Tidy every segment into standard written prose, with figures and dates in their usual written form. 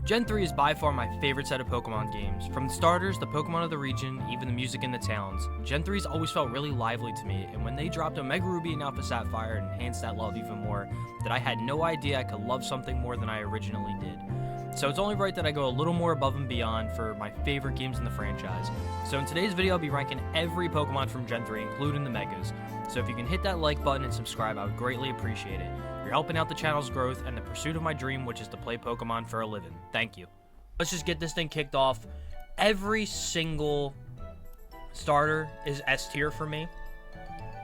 Gen 3 is by far my favorite set of Pokemon games. From the starters, the Pokemon of the region, even the music and the towns. Gen 3's always felt really lively to me, and when they dropped Omega Ruby and Alpha Sapphire and enhanced that love even more, that I had no idea I could love something more than I originally did. So it's only right that I go a little more above and beyond for my favorite games in the franchise. So in today's video, I'll be ranking every Pokemon from Gen 3, including the Megas. So if you can hit that like button and subscribe, I would greatly appreciate it. You're helping out the channel's growth and the pursuit of my dream, which is to play Pokemon for a living. Thank you. Let's just get this thing kicked off. Every single starter is S tier for me.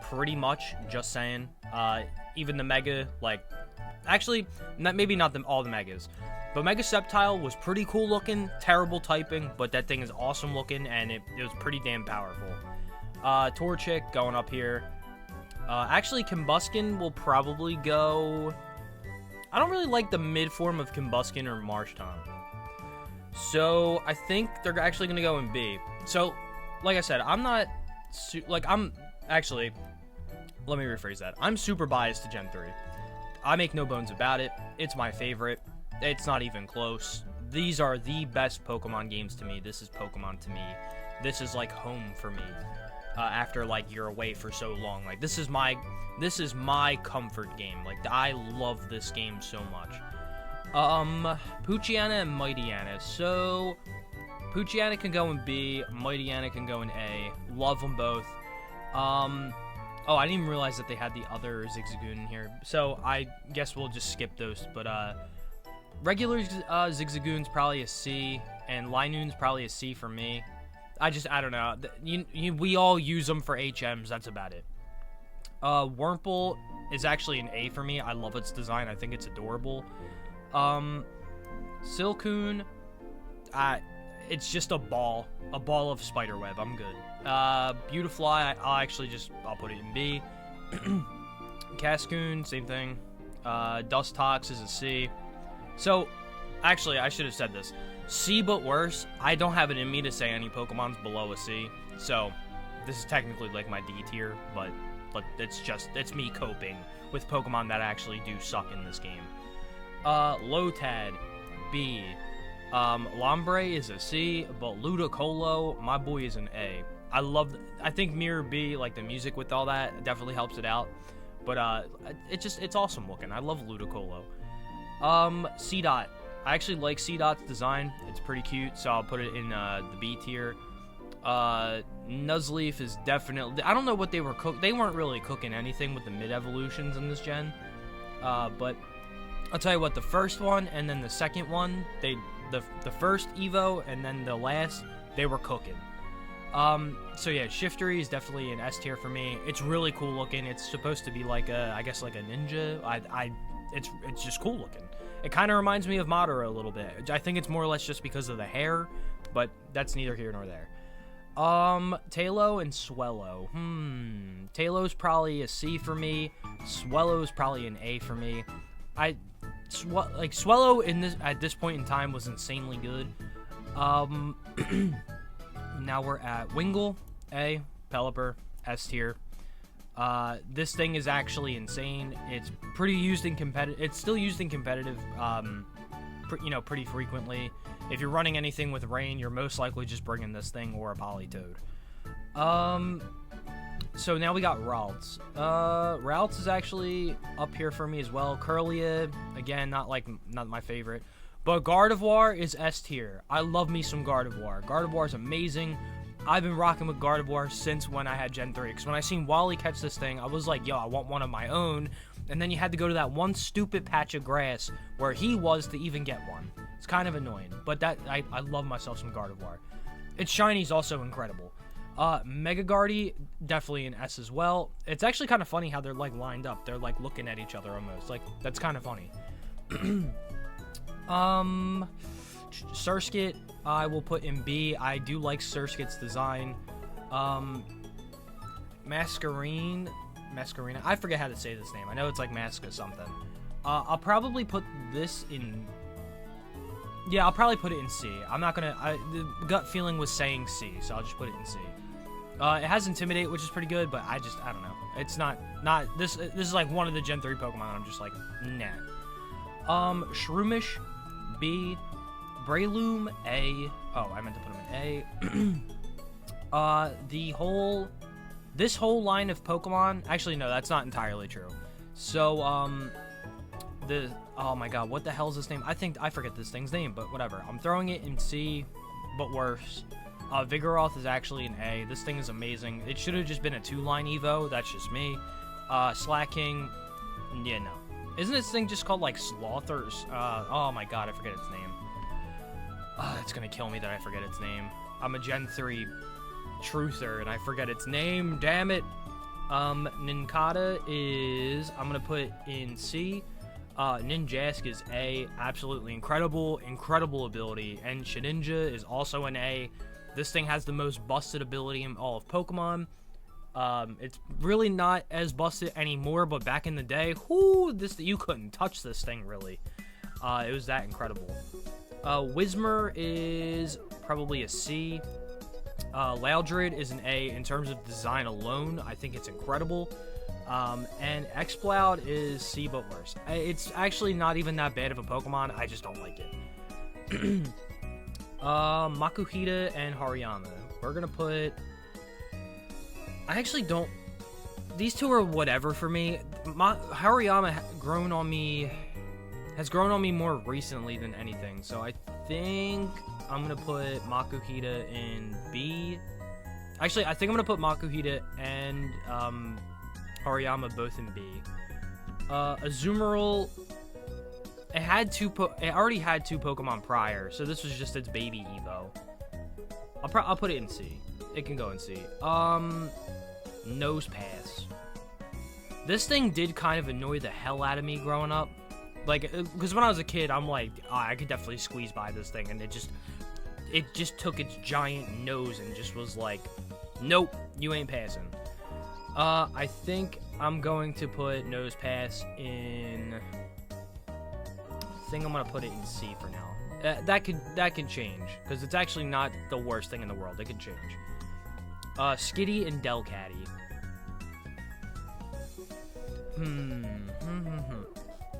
Pretty much, just saying. Even the Mega, like... Actually, maybe not all the Megas. But Mega Sceptile was pretty cool looking, terrible typing, but that thing is awesome looking, and it was pretty damn powerful. Torchic going up here. Actually, Combuskin will probably go... I don't really like the mid form of Combuskin or Marshtomp. So, I think they're actually going to go in B. So, like I said, I'm not... Actually, let me rephrase that. I'm super biased to Gen 3. I make no bones about it. It's my favorite. It's not even close. These are the best Pokemon games to me. This is Pokemon to me. This is like home for me. After like you're away for so long, like this is my comfort game. Like I love this game so much. Poochyena and Mightyena. So Poochyena can go in B, Mightyena can go in A. Love them both. Oh, I didn't even realize that they had the other Zigzagoon in here. So I guess we'll just skip those. But regular Zigzagoon's probably a C, and Linoon's probably a C for me. I don't know. We all use them for HMs. That's about it. Wurmple is actually an A for me. I love its design. I think it's adorable. Silcoon, it's just a ball of spiderweb. I'm good. Beautifly, I'll put it in B. Cascoon, same thing. Dustox is a C. So, actually, I should have said this. C, but worse. I don't have it in me to say any Pokemon's below a C. So, this is technically like my D tier, but it's me coping with Pokemon that actually do suck in this game. Lotad, B. Lombre is a C, but Ludicolo, my boy, is an A. I think Mirror B, like the music with all that, definitely helps it out. But it's awesome looking. I love Ludicolo. C-Dot. I actually like C-Dot's design. It's pretty cute, so I'll put it in the B tier. Nuzleaf is definitely... I don't know what they were cooking. They weren't really cooking anything with the mid-evolutions in this gen. But I'll tell you what, the first one and then the second one, the first Evo and then the last, they were cooking. So yeah, Shiftry is definitely an S tier for me. It's really cool looking. It's supposed to be like I guess like a ninja. It's just cool looking. It kind of reminds me of Madara a little bit. I think it's more or less just because of the hair, but that's neither here nor there. Tailo and Swellow. Tailo's probably a C for me. Swellow's probably an A for me. Swellow at this point in time was insanely good. Now we're at Wingull, A, Pelipper, S tier. This thing is actually insane. It's pretty used in competitive. It's still used in competitive, pretty frequently. If you're running anything with rain, you're most likely just bringing this thing or a Politoed. So now we got Ralts. Ralts is actually up here for me as well. Kirlia, again, not my favorite. But Gardevoir is S tier. I love me some Gardevoir. Gardevoir is amazing. I've been rocking with Gardevoir since when I had Gen 3. Because when I seen Wally catch this thing, I was like, yo, I want one of my own. And then you had to go to that one stupid patch of grass where he was to even get one. It's kind of annoying. But I love myself some Gardevoir. Its shiny's also incredible. Mega Gardy, definitely an S as well. It's actually kind of funny how they're like lined up. They're like looking at each other almost. Like, that's kind of funny. Surskit, I will put in B. I do like Surskit's design. Masquerina, I forget how to say this name. I know it's like Masca something. I'll probably put this in... Yeah, I'll probably put it in C. I'm not gonna... the gut feeling was saying C, so I'll just put it in C. It has Intimidate, which is pretty good, but I don't know. It's not this is like one of the Gen 3 Pokemon. I'm just like, nah. Shroomish, B. Breloom, A. Oh, I meant to put him in A. This whole line of Pokemon, actually, no, that's not entirely true. So, oh my god, what the hell is this name? I forget this thing's name, but whatever. I'm throwing it in C, but worse. Vigoroth is actually an A. This thing is amazing. It should have just been a 2-line Evo. That's just me. Slacking, yeah, no. Isn't this thing just called, like, Sloth or, oh my god, I forget its name. It's gonna kill me that I forget its name. I'm a Gen 3 truther, and I forget its name, damn it. Nincada is, I'm gonna put in C. Ninjask is A, absolutely incredible ability, and Shedinja is also an A. This thing has the most busted ability in all of Pokemon. It's really not as busted anymore, but back in the day, you couldn't touch this thing, really. It was that incredible. Whismur is probably a C. Loudred is an A in terms of design alone. I think it's incredible. And Exploud is C, but worse. It's actually not even that bad of a Pokemon. I just don't like it. Makuhita and Hariyama. We're gonna put... I actually don't... These two are whatever for me. Hariyama has grown on me more recently than anything. So I think I'm gonna put Makuhita in B. Actually, I think I'm gonna put Makuhita and Hariyama both in B. Azumarill, it already had 2 Pokemon prior, so this was just its baby Evo. I'll put it in C. It can go in C. Nosepass. This thing did kind of annoy the hell out of me growing up. Like, because when I was a kid, I'm like, I could definitely squeeze by this thing, and it just took its giant nose and just was like, nope, you ain't passing. I think I'm going to put Nosepass in... I think I'm gonna put it in C for now. That could change, because it's actually not the worst thing in the world. It could change. Skitty and Delcatty.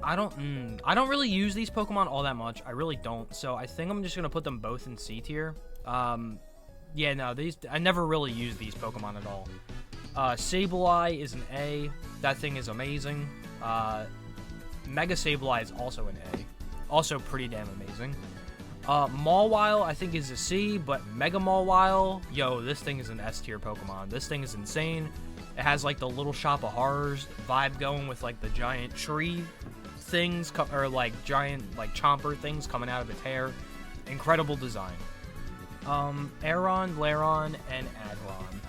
I don't really use these Pokemon all that much. I really don't. So I think I'm just gonna put them both in C tier. Yeah, no, I never really use these Pokemon at all. Sableye is an A. That thing is amazing. Mega Sableye is also an A. Also pretty damn amazing. Mawile, I think, is a C, but Mega Mawile, yo, this thing is an S tier Pokemon. This thing is insane. It has, like, the Little Shop of Horrors vibe going with, like, the giant tree things, or, like, giant, like, chomper things coming out of its hair. Incredible design. Aron, Lairon, and Aggron.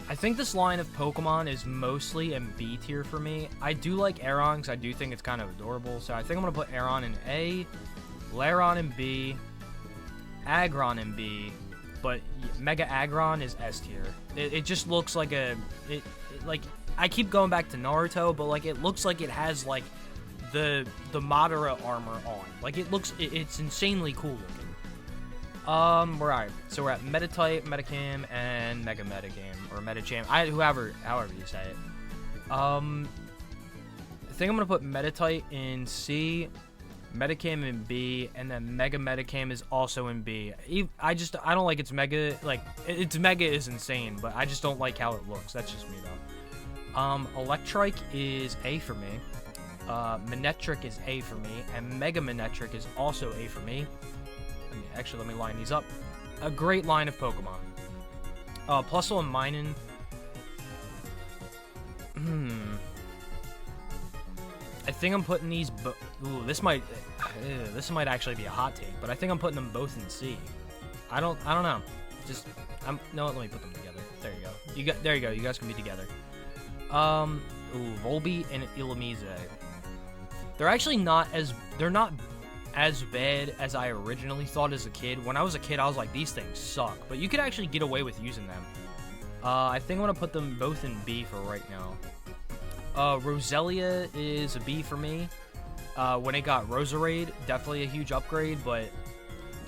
I think this line of Pokemon is mostly in B tier for me. I do like Aron because I do think it's kind of adorable, so I think I'm going to put Aron in A, Lairon in B, Aggron in B, but Mega Aggron is S tier. It just looks like like, I keep going back to Naruto, but, like, it looks like it has, like, the Madara armor on. Like, it's insanely cool looking. Right. So we're at Metatype, Metacam, and Mega Metagame, or Metacham. However you say it. I think I'm gonna put Metatype in C, Metacam in B, and then Mega Metacam is also in B. I don't like its Mega. Like, its Mega is insane, but I just don't like how it looks. That's just me though. Electrike is A for me. Manectric is A for me, and Mega Manectric is also A for me. Let me line these up. A great line of Pokemon. Plusle and Minun. I think I'm putting these. Ooh, this might actually be a hot take, but I think I'm putting them both in C. I don't know. No, let me put them together. There you go. There you go. You guys can be together. Volbeat and Illumise. They're not as bad as I originally thought as a kid. When I was a kid, I was like, these things suck, but you could actually get away with using them. I think I'm gonna put them both in B for right now. Roselia is a B for me. When it got Roserade, definitely a huge upgrade, but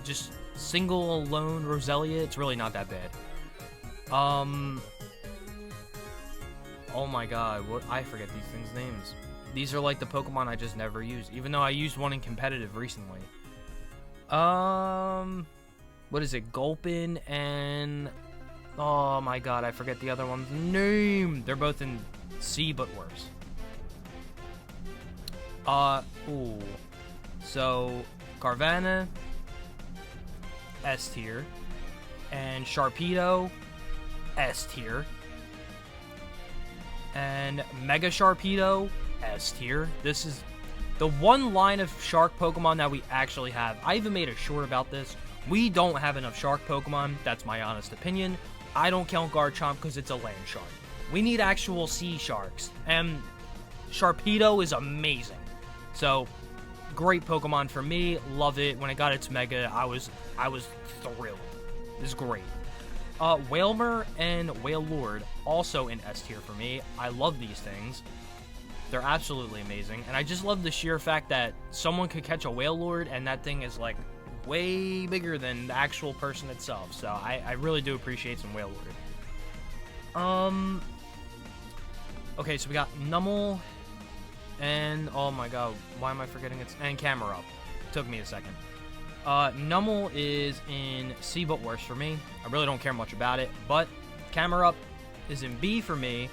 just single alone Roselia, it's really not that bad. Oh my god, I forget these things' names. These are like the Pokemon I just never use, even though I used one in competitive recently. What is it? Gulpin and... Oh my god, I forget the other one's name. They're both in C, but worse. Ooh. So, Carvanha, S tier. And Sharpedo, S tier. And Mega Sharpedo, S tier. This is the one line of shark Pokemon that we actually have. I even made a short about this. We don't have enough shark Pokemon. That's my honest opinion. I don't count Garchomp because it's a land shark. We need actual sea sharks. And Sharpedo is amazing. So, great Pokemon for me. Love it. When it got its Mega, I was thrilled. This is great. Wailmer and Wailord, also in S tier for me. I love these things. They're absolutely amazing. And I just love the sheer fact that someone could catch a Wailord and that thing is like way bigger than the actual person itself. So I really do appreciate some Wailord. Okay, so we got Numel and oh my god, why am I forgetting its and Camerupt. Took me a second. Numel is in C but worse for me. I really don't care much about it, but Camerupt is in B for me,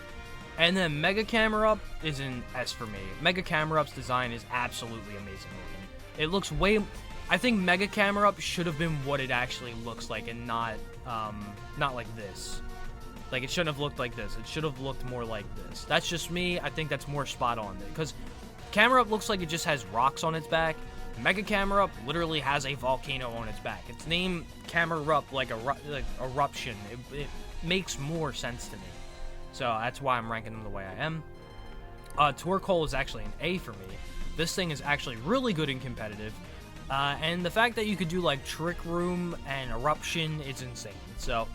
and then Mega Camerupt is in S for me. Mega Camerupt's design is absolutely amazing looking. It looks way... I think Mega Camerupt should have been what it actually looks like and not like this. Like, it shouldn't have looked like this. It should have looked more like this. That's just me. I think that's more spot on. Because Camerupt looks like it just has rocks on its back. Mega Camerupt literally has a volcano on its back. It's named Camerupt like eruption. It makes more sense to me. So that's why I'm ranking them the way I am. Torkoal is actually an A for me. This thing is actually really good in competitive. And the fact that you could do like Trick Room and Eruption is insane. So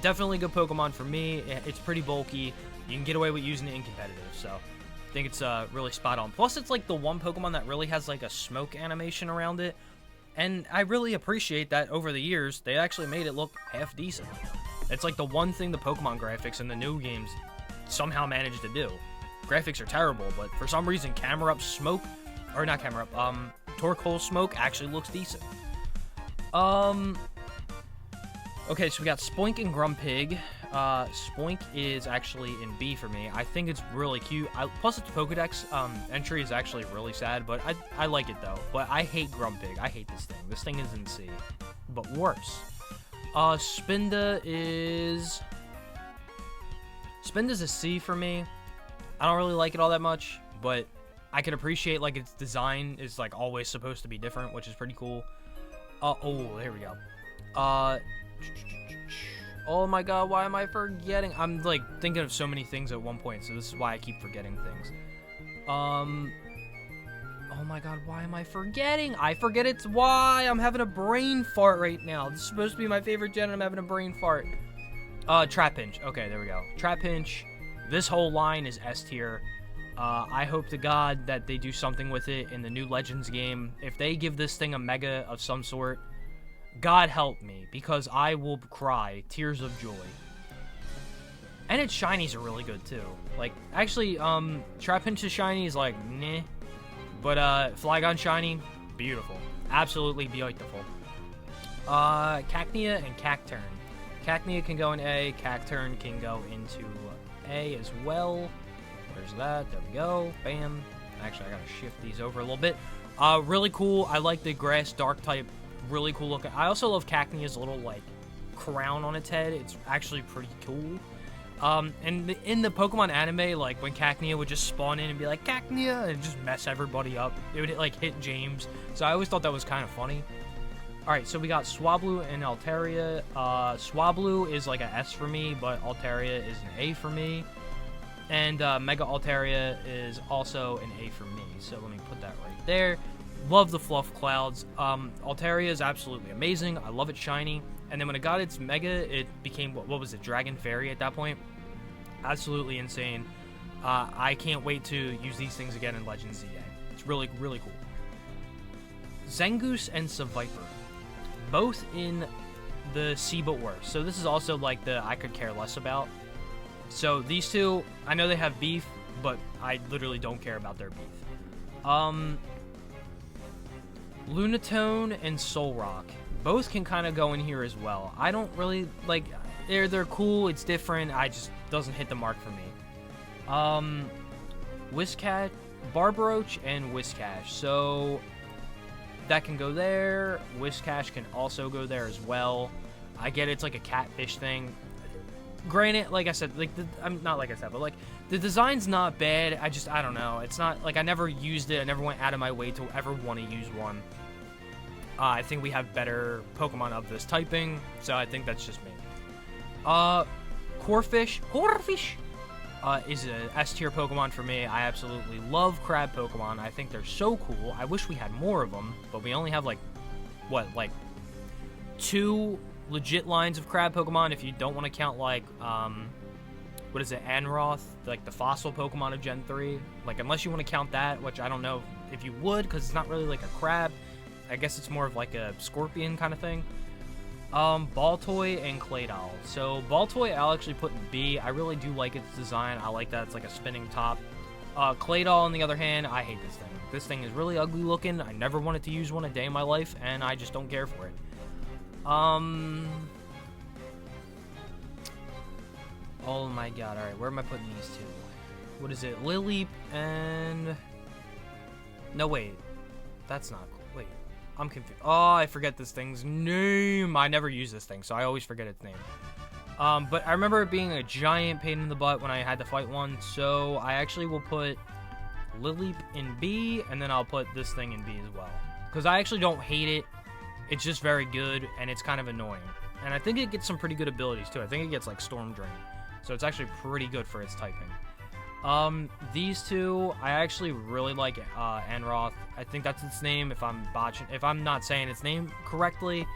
definitely good Pokemon for me. It's pretty bulky. You can get away with using it in competitive. So I think it's really spot on. Plus, it's like the one Pokemon that really has like a smoke animation around it. And I really appreciate that over the years, they actually made it look half decent. It's like the one thing the Pokemon graphics in the new games somehow managed to do. Graphics are terrible, but for some reason, Camerupt's smoke, or not Camerupt, Torkoal's smoke actually looks decent. Okay, so we got Spoink and Grumpig. Spoink is actually in B for me. I think it's really cute. Plus, its Pokedex entry is actually really sad, but I like it though. But I hate Grumpig. I hate this thing. This thing is in C, but worse. Spinda's a C for me. I don't really like it all that much, but I can appreciate like its design is like always supposed to be different, which is pretty cool. Oh, there we go. Oh my god, why am I forgetting? I'm like thinking of so many things at one point, so this is why I keep forgetting things. Oh my god, why am I forgetting? I forget it's why I'm having a brain fart right now. This is supposed to be my favorite gen and I'm having a brain fart. Trapinch. Okay, there we go. Trapinch. This whole line is S tier. I hope to God that they do something with it in the new Legends game. If they give this thing a Mega of some sort, God help me, because I will cry tears of joy. And its shinies are really good too. Like, actually, Trapinch's shiny is like, meh. But, Flygon shiny, beautiful. Absolutely beautiful. Cacnea and Cacturn. Cacnea can go in A, Cacturn can go into A as well. Where's that? There we go. Bam. Actually, I gotta shift these over a little bit. Really cool. I like the grass dark type. Really cool looking. I also love Cacnea's little, like, crown on its head. It's actually pretty cool. And in the Pokemon anime, like, when Cacnea would just spawn in and be like, Cacnea, and just mess everybody up. It would, like, hit James. So I always thought that was kind of funny. Alright, so we got Swablu and Altaria. Swablu is, like, a S for me, but Altaria is an A for me. And Mega Altaria is also an A for me. So let me put that right there. Love the Fluff Clouds. Altaria is absolutely amazing. I love it shiny. And then when it got its Mega, it became, what was it, Dragon Fairy at that point? Absolutely insane. I can't wait to use these things again in Legends ZA. It's really, really cool. Zangoose and Seviper. Both in the C but worse. So this is also like the I could care less about. So these two, I know they have beef, but I literally don't care about their beef. Lunatone and Solrock. Both can kind of go in here as well. I don't really, like, they're cool, it's different, I just, doesn't hit the mark for me. Whiscash, Barbaroach, and Whiscash. So, that can go there. Whiscash can also go there as well. I get it's like a catfish thing. Granted, like I said, like, I'm not like I said, but like, the design's not bad. I don't know. It's not, like, I never used it. I never went out of my way to ever want to use one. I think we have better Pokemon of this typing, so I think that's just me. Corphish is a S tier Pokemon for me. I absolutely love crab Pokemon. I think they're so cool. I wish we had more of them, but we only have like 2 legit lines of crab Pokemon if you don't want to count like, what is it, Anroth, like the fossil Pokemon of Gen 3. Like, unless you want to count that, which I don't know if you would, because it's not really like a crab. I guess it's more of like a scorpion kind of thing. Baltoy and Claydol. So Baltoy I'll actually put in B. I really do like its design. I like that it's like a spinning top. Claydol on the other hand, I hate this thing. This thing is really ugly looking. I never wanted to use one a day in my life, and I just don't care for it. Oh my god, alright, where am I putting these two? What is it? Lileep and... No, wait. That's not cool. Wait. I'm confused. Oh, I forget this thing's name. I never use this thing, so I always forget its name. But I remember it being a giant pain in the butt when I had to fight one, so I actually will put Lileep in B, and then I'll put this thing in B as well. Because I actually don't hate it. It's just very good, and it's kind of annoying. And I think it gets some pretty good abilities, too. I think it gets, like, Storm Drain. So it's actually pretty good for its typing. These two, I actually really like Anroth. I think that's its name. If I'm not saying its name correctly,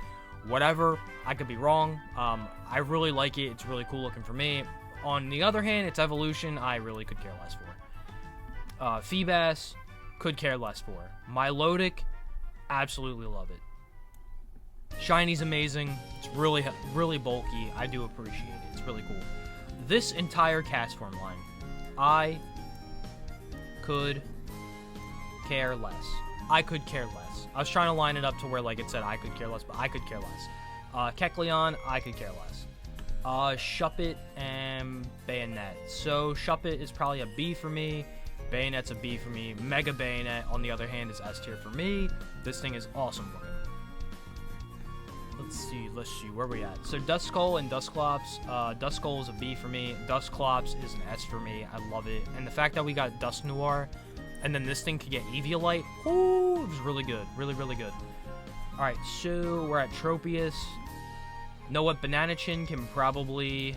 whatever, I could be wrong. I really like it. It's really cool looking for me. On the other hand, its evolution, I really could care less for. Feebas, could care less for. Milotic, absolutely love it. Shiny's amazing. It's really, really bulky. I do appreciate it. It's really cool. This entire Castform line, I could care less. I could care less. I was trying to line it up to where, like, it said I could care less, but I could care less. Kecleon, I could care less. Shuppet and Bayonet. So, Shuppet is probably a B for me. Bayonet's a B for me. Mega Bayonet, on the other hand, is S tier for me. This thing is awesome looking. Let's see, where are we at? So Duskull and Dusclops. Duskull is a B for me. Dusclops is an S for me. I love it. And the fact that we got Dusknoir, and then this thing could get Eviolite, ooh, it was really good. Really, really good. Alright, so we're at Tropius. Know what? Bananachin can probably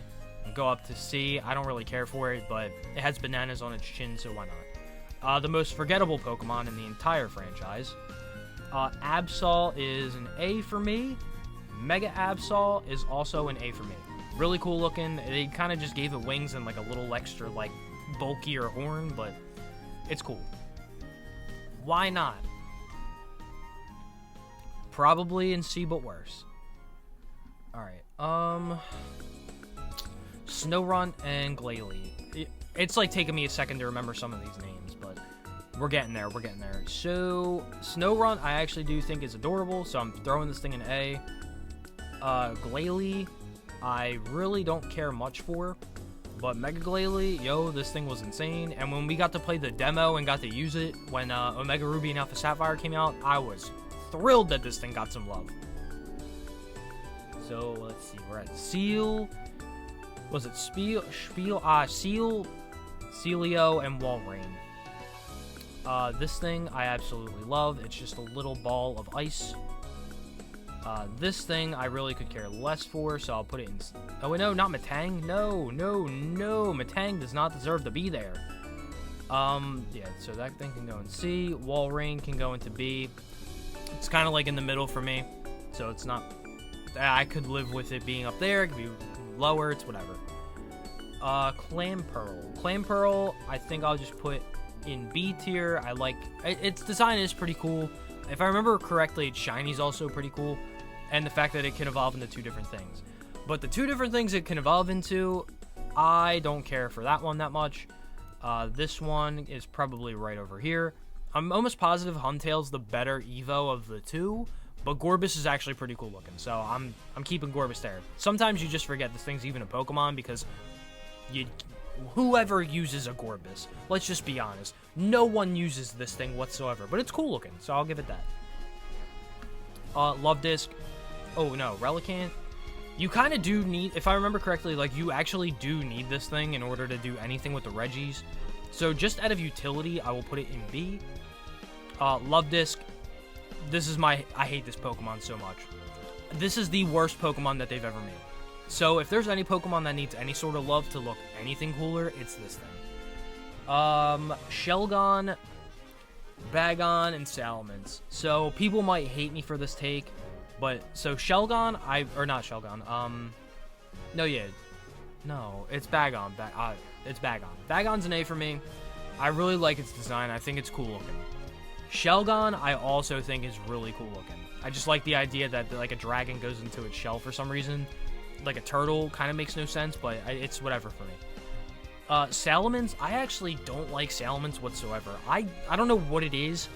go up to C. I don't really care for it, but it has bananas on its chin, so why not? The most forgettable Pokemon in the entire franchise. Absol is an A for me. Mega Absol is also an A for me. Really cool looking. They kind of just gave it wings and like a little extra like bulkier horn, but it's cool. Why not? Probably in C, but worse. Alright, Snorunt and Glalie. It's like taking me a second to remember some of these names, but we're getting there, So, Snorunt I actually do think is adorable, so I'm throwing this thing in A. Glalie, I really don't care much for, but Mega Glalie, yo, this thing was insane, and when we got to play the demo and got to use it, when Omega Ruby and Alpha Sapphire came out, I was thrilled that this thing got some love. So, let's see, we're at Seal, was it Seal, Celio, and Walrein. This thing I absolutely love. It's just a little ball of ice. This thing I really could care less for, so I'll put it in... Oh, wait, no, not Metang. No. Metang does not deserve to be there. Yeah, so that thing can go in C. Walrein can go into B. It's kind of like in the middle for me, so it's not... I could live with it being up there. It could be lower. It's whatever. Clamperl. Clamperl, I think I'll just put in B tier. I like... Its design is pretty cool. If I remember correctly, its shiny's also pretty cool. And the fact that it can evolve into 2 different things. But the 2 different things it can evolve into, I don't care for that one that much. This one is probably right over here. I'm almost positive Huntail's the better Evo of the two, but Gorbis is actually pretty cool looking, so I'm keeping Gorbis there. Sometimes you just forget this thing's even a Pokemon because whoever uses a Gorbis, let's just be honest, no one uses this thing whatsoever, but it's cool looking, so I'll give it that. Love Disc. Oh no, Relicanth. You kind of do need, if I remember correctly, like you actually do need this thing in order to do anything with the Regis. So just out of utility, I will put it in B. Love Disc. This is I hate this Pokemon so much. This is the worst Pokemon that they've ever made. So if there's any Pokemon that needs any sort of love to look anything cooler, it's this thing. Shelgon, Bagon, and Salamence. So people might hate me for this take, but so Shelgon, no, it's Bagon. It's Bagon. Bagon's an A for me. I really like its design. I think it's cool looking. Shelgon, I also think is really cool looking. I just like the idea that like a dragon goes into its shell for some reason. Like a turtle, kind of makes no sense, but it's whatever for me. Salamence, I actually don't like Salamence whatsoever. I don't know what it is,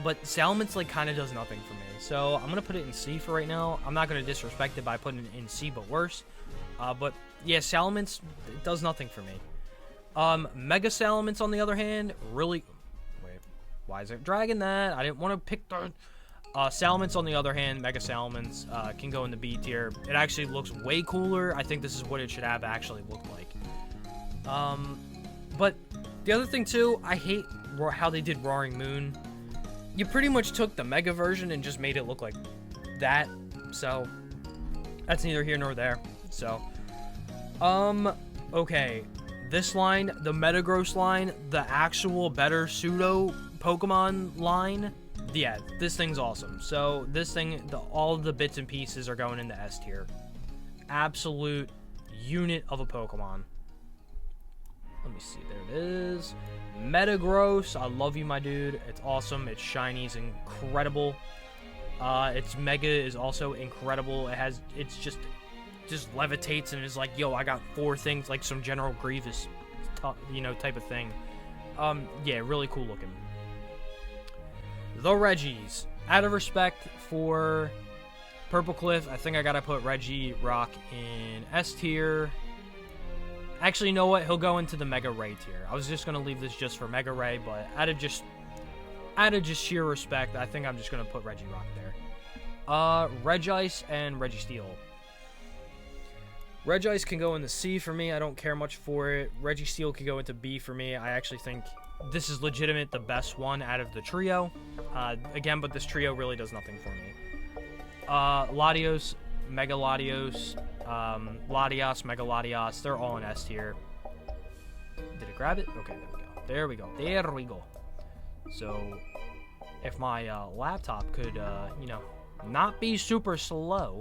but Salamence like kind of does nothing for me. So I'm gonna put it in C for right now. I'm not gonna disrespect it by putting it in C, but worse. But yeah, Salamence does nothing for me. Mega Salamence on the other hand, really. Wait, why is it dragging that? I didn't want to pick the. Salamence on the other hand, Mega Salamence can go in the B tier. It actually looks way cooler. I think this is what it should have actually looked like. But the other thing too, I hate how they did Roaring Moon. You pretty much took the Mega version and just made it look like that. So that's neither here nor there. So, okay. This line, the Metagross line, the actual better pseudo Pokemon line. Yeah, this thing's awesome. So this thing, all the bits and pieces are going into S tier. Absolute unit of a Pokemon. Let me see, there it is. Metagross, I love you, my dude. It's awesome. It's shiny, it's incredible. Its Mega is also incredible. It's just levitates and is like, yo, I got 4 things, like some General Grievous, type of thing. Yeah, really cool looking. The Regis. Out of respect for Purple Cliff, I think I gotta put Regirock in S tier. Actually, you know what? He'll go into the Mega Ray tier. I was just gonna leave this just for Mega Ray, but out of just sheer respect, I think I'm just gonna put Regirock there. Regice and Registeel. Regice can go into C for me. I don't care much for it. Registeel can go into B for me. I actually think this is legitimate the best one out of the trio. Again, but this trio really does nothing for me. Latios, Mega Latios, Latias, Mega Latias, they're all in S tier. Did it grab it? Okay, there we go. There we go. So, if my laptop could, not be super slow.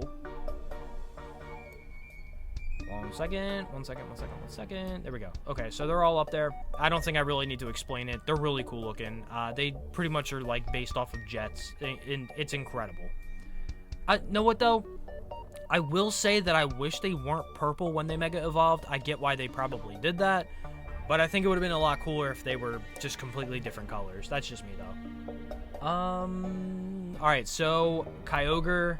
One second. There we go. Okay, so they're all up there. I don't think I really need to explain it. They're really cool looking. They pretty much are like based off of jets. It's incredible. Know what though? I will say that I wish they weren't purple when they Mega Evolved. I get why they probably did that, but I think it would have been a lot cooler if they were just completely different colors. That's just me though. Alright, so Kyogre,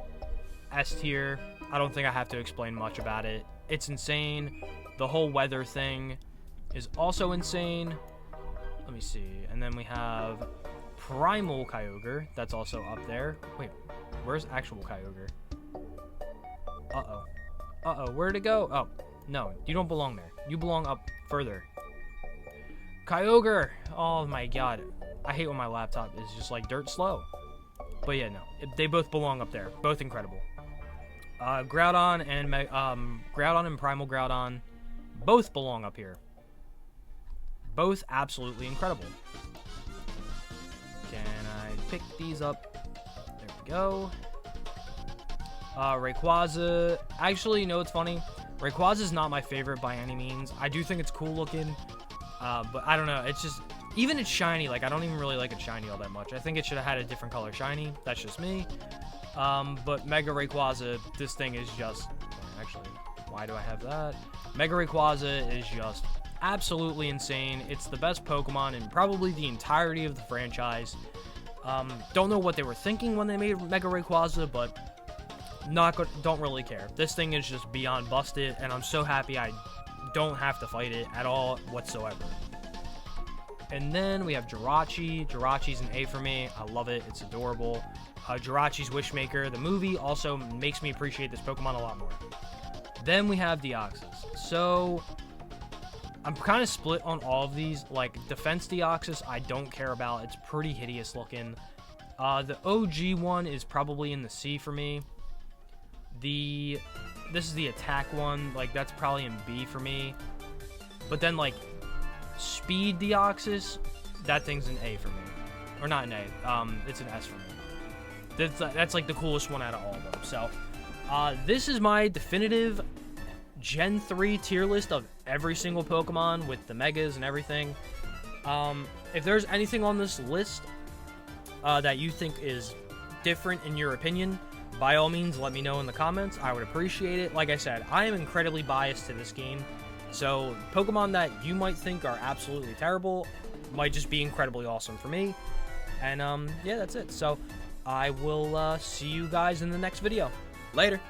S tier. I don't think I have to explain much about it. It's insane. The whole weather thing is also insane. Let me see. And then we have Primal Kyogre. That's also up there. Wait, where's actual Kyogre? Uh-oh. Where'd it go? Oh, no. You don't belong there. You belong up further. Kyogre. Oh, my God. I hate when my laptop is just, like, dirt slow. But, yeah, no. They both belong up there. Both incredible. Groudon and Primal Groudon both belong up here. Both absolutely incredible. Can I pick these up? There we go. Rayquaza. Actually, you know what's funny? Rayquaza is not my favorite by any means. I do think it's cool looking, but I don't know. It's just, even it's shiny, like, I don't even really like it shiny all that much. I think it should have had a different color shiny. That's just me. But Mega Rayquaza, this thing is just... Actually, why do I have that? Mega Rayquaza is just absolutely insane. It's the best Pokemon in probably the entirety of the franchise. Don't know what they were thinking when they made Mega Rayquaza, but don't really care. This thing is just beyond busted, and I'm so happy I don't have to fight it at all whatsoever. And then we have Jirachi. Jirachi's an A for me. I love it. It's adorable. Jirachi's Wishmaker. The movie also makes me appreciate this Pokemon a lot more. Then we have Deoxys. So I'm kind of split on all of these. Like, Defense Deoxys, I don't care about. It's pretty hideous looking. The OG one is probably in the C for me. This is the attack one. Like, that's probably in B for me. But then, like, Speed Deoxys, that thing's an A for me. Or not an A. It's an S for me. That's like the coolest one out of all of them. So, this is my definitive Gen 3 tier list of every single Pokemon with the Megas and everything. If there's anything on this list that you think is different in your opinion, by all means, let me know in the comments. I would appreciate it. Like I said, I am incredibly biased to this game. So, Pokemon that you might think are absolutely terrible might just be incredibly awesome for me. And, yeah, that's it. So, I will see you guys in the next video. Later.